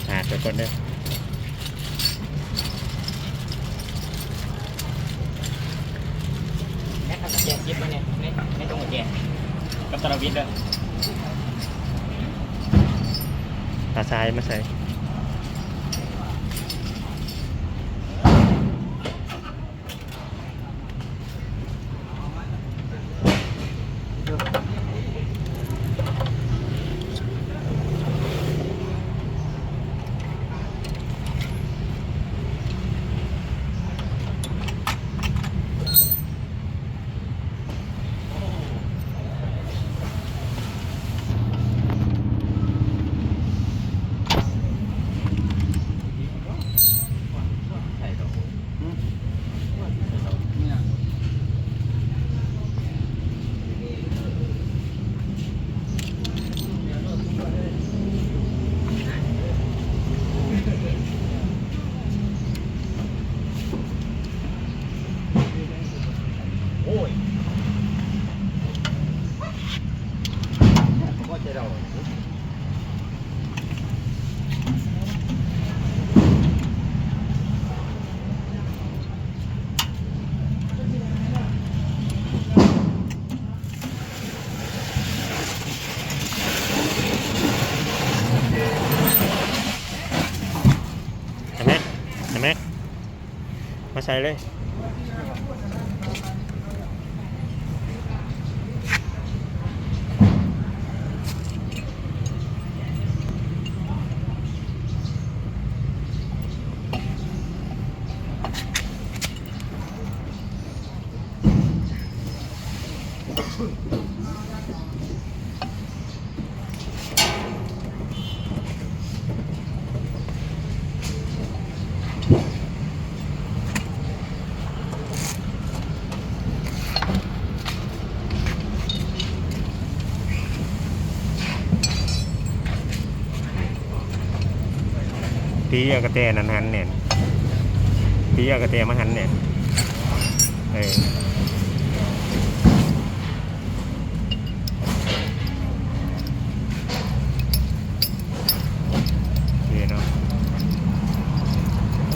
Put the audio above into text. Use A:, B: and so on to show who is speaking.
A: ฝากทุกคนเด้อ
B: แม่ทำกระเจี๊ยบยิบมาเนี่ยไม่ตรงกระเจี๊ยบกับตะลวิทย์เลย
A: ปลาทรายมาใส่
B: โอ้ยก็จะเรา
A: เห็นไหมเห็นไหมมาใส่เลยตีเอากระแตนั่นหันเนี่ยตีเอากระแตมาหันเนี่ย